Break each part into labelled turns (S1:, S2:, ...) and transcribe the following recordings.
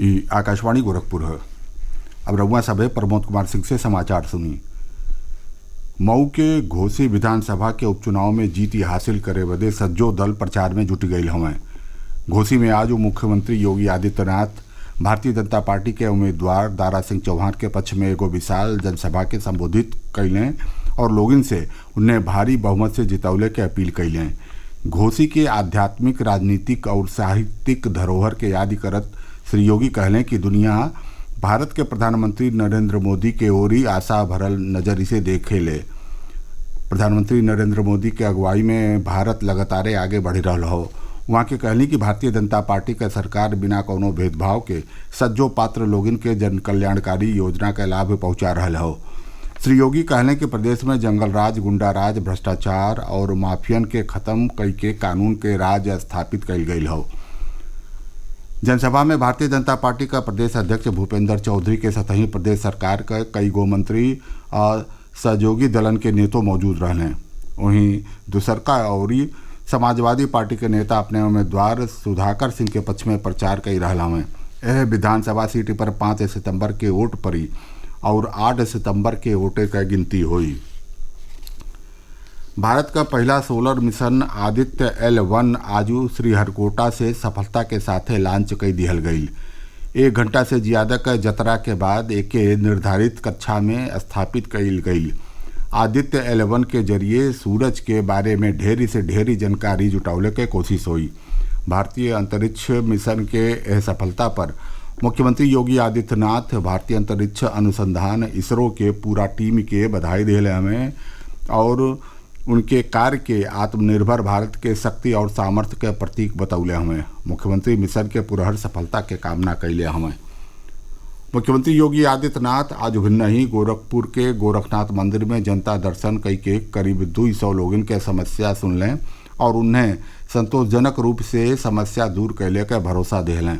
S1: ई आकाशवाणी गोरखपुर है। अब रउआ सभे प्रमोद कुमार सिंह से समाचार सुनी। मऊ के घोसी विधानसभा के उपचुनाव में जीत हासिल करे बदे सज्जो दल प्रचार में जुट गईल हवें। घोसी में आज मुख्यमंत्री योगी आदित्यनाथ भारतीय जनता पार्टी के उम्मीदवार दारा सिंह चौहान के पक्ष में एगो विशाल जनसभा के संबोधित कैलें और लोगन से उन्हें भारी बहुमत से जितौले के अपील कैलें। घोसी के आध्यात्मिक, राजनीतिक और साहित्यिक धरोहर के याद करत श्री योगी कहलें कि दुनिया भारत के प्रधानमंत्री नरेंद्र मोदी के ओरी आशा भरल नजरी से देखे ले। प्रधानमंत्री नरेंद्र मोदी के अगुवाई में भारत लगातार आगे बढ़ रहा हो। वहाँ के कहली कि भारतीय जनता पार्टी का सरकार बिना कोनो भेदभाव के सज्जो पात्र लोगन के जन कल्याणकारी योजना का लाभ पहुँचा रहा हो। श्री योगी कहलें कि प्रदेश में जंगल राज, गुंडा राज, भ्रष्टाचार और माफियन के खत्म कई के कानून के राज स्थापित कईल गई हो। जनसभा में भारतीय जनता पार्टी का प्रदेश अध्यक्ष भूपेंद्र चौधरी के सतही प्रदेश सरकार का कई गो मंत्री और सहयोगी दलन के नेता मौजूद रहने। वहीं दूसरका और समाजवादी पार्टी के नेता अपने उम्मीदवार सुधाकर सिंह के पक्ष में प्रचार कर रहा हवें। यह विधानसभा सीट पर 5 सितंबर के वोट पड़ी और 8 सितंबर के वोटे का गिनती हुई। भारत का पहला सोलर मिशन आदित्य L1 आजू श्रीहरिकोटा से सफलता के साथ लॉन्च कर दिहल गई। 1 घंटा से ज़्यादा का जतरा के बाद एके निर्धारित कक्षा में स्थापित कईल गई। आदित्य L1 के जरिए सूरज के बारे में ढेरी से ढेरी जानकारी जुटावले के कोशिश हुई। भारतीय अंतरिक्ष मिशन के यह सफलता पर मुख्यमंत्री योगी आदित्यनाथ भारतीय अंतरिक्ष अनुसंधान इसरो के पूरा टीम के बधाई दिले हमें और उनके कार्य के आत्मनिर्भर भारत के शक्ति और सामर्थ्य के प्रतीक बतौले हमें। मुख्यमंत्री मिशन के पुरहर सफलता के कामना कैले हमें। मुख्यमंत्री योगी आदित्यनाथ आज भिन्न ही गोरखपुर के गोरखनाथ मंदिर में जनता दर्शन कई के करीब 200 लोगन के समस्या सुन लें और उन्हें संतोषजनक रूप से समस्या दूर कैले का भरोसा दिलें।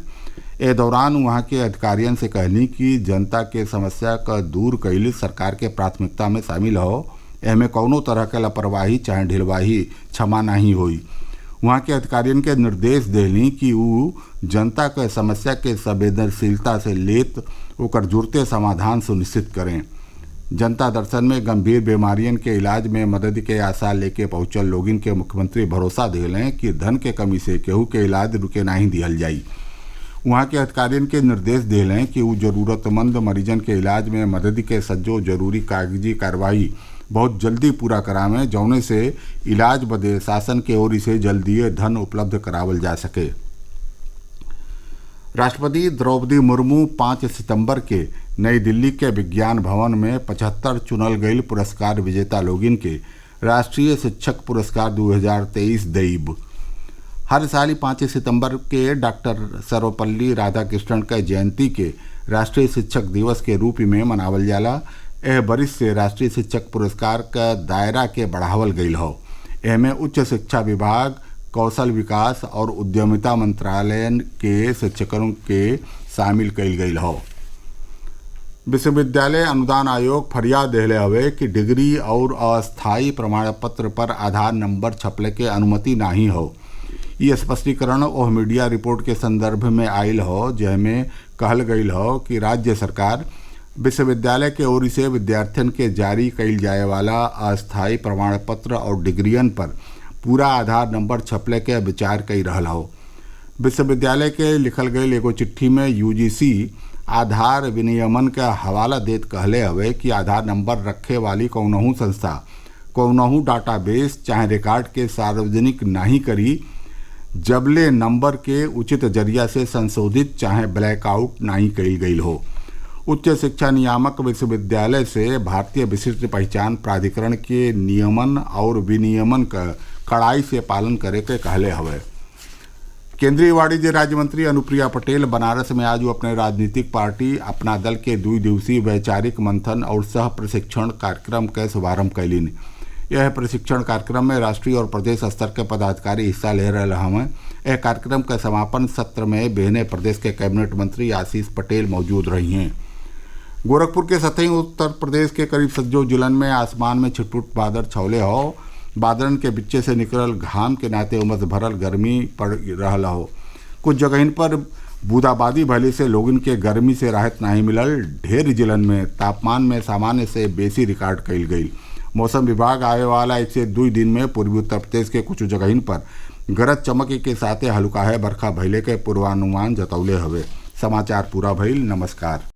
S1: ए दौरान वहाँ के अधिकारियों से कहनी कि जनता के समस्या का दूर कैल सरकार के प्राथमिकता में शामिल हो। एमें कौनो तरह के लापरवाही चाहे ढिलवाही क्षमा नहीं हुई। वहाँ के अधिकारियों के निर्देश देली कि वो जनता के समस्या के संवेदनशीलता से लेत ओकर जुड़ते समाधान सुनिश्चित करें। जनता दर्शन में गंभीर बीमारियों के इलाज में मदद के आशा लेके पहुँचल लोगन के मुख्यमंत्री भरोसा दिलें कि धन के कमी से केहू के इलाज रुके नहीं दिहल जाई। वहाँ के अधिकारियों के निर्देश दिलें कि वो जरूरतमंद मरीजन के इलाज में मदद के सज्जो जरूरी कागजी कार्रवाई बहुत जल्दी पूरा करावें, जौने से इलाज बदे शासन के ओर से जल्दी धन उपलब्ध करावल जा सके। राष्ट्रपति द्रौपदी मुर्मू 5 सितंबर के नई दिल्ली के विज्ञान भवन में 75 चुनल गई पुरस्कार विजेता लोगिन के राष्ट्रीय शिक्षक पुरस्कार 2023 देब। हर साल 5 सितंबर के डॉक्टर सर्वपल्ली राधाकृष्णन का जयंती के राष्ट्रीय शिक्षक दिवस के रूप में मनावल जाला। यह बरिस से राष्ट्रीय शिक्षक पुरस्कार का दायरा के बढ़ावल गई हो। एमें उच्च शिक्षा विभाग, कौशल विकास और उद्यमिता मंत्रालय के शिक्षकों के शामिल कईल गई हो। विश्वविद्यालय अनुदान आयोग फरियाद दिले हवे कि डिग्री और अस्थायी प्रमाण पत्र पर आधार नंबर छपले के अनुमति नहीं हो। ये स्पष्टीकरण ओह मीडिया रिपोर्ट के संदर्भ में आयल हो जिसमें कहल गई हो कि राज्य सरकार विश्वविद्यालय के ओर से विद्यार्थियों के जारी कईल जाए वाला अस्थायी प्रमाण पत्र और डिग्रियन पर पूरा आधार नंबर छपले के विचार कर रहा हो। विश्वविद्यालय के लिखल गई एगो चिट्ठी में यूजीसी आधार विनियमन का हवाला देत कहले हवे कि आधार नंबर रखे वाली कौनहू संस्था कौनहू डाटाबेस चाहे रिकॉर्ड के सार्वजनिक नहीं करी जबले नंबर के उचित जरिया से संशोधित चाहे ब्लैकआउट नहीं कईल गई हो। उच्च शिक्षा नियामक विश्वविद्यालय से भारतीय विशिष्ट पहचान प्राधिकरण के नियमन और विनियमन का कड़ाई से पालन करे के कहले हवे। केंद्रीय वाणिज्य राज्य मंत्री अनुप्रिया पटेल बनारस में आज अपने राजनीतिक पार्टी अपना दल के 2 दिवसीय वैचारिक मंथन और सह प्रशिक्षण कार्यक्रम का शुभारंभ कैलिन। यह प्रशिक्षण कार्यक्रम में राष्ट्रीय और प्रदेश स्तर के पदाधिकारी हिस्सा ले रहे हैं। यह कार्यक्रम का समापन सत्र में बेहने प्रदेश के कैबिनेट मंत्री आशीष पटेल मौजूद रही हैं। गोरखपुर के सतही उत्तर प्रदेश के करीब सज्जो जिलन में आसमान में छिटपुट बादल छौले हो। बादलन के बिच्चे से निकलल घाम के नाते उमस भरल गर्मी पड़ रहा हो। कुछ जगह पर बूंदाबांदी भले से लोगन के गर्मी से राहत नहीं मिलल। ढेर जिलन में तापमान में सामान्य से बेसी रिकॉर्ड कइल गई। मौसम विभाग आवे वाला 1 से 2 दिन में पूर्वी उत्तर प्रदेश के कुछ जगहिन पर गरज चमक के साथे हल्का है बरखा भइले के पूर्वानुमान जतौले हवे। समाचार पूरा भइल। नमस्कार।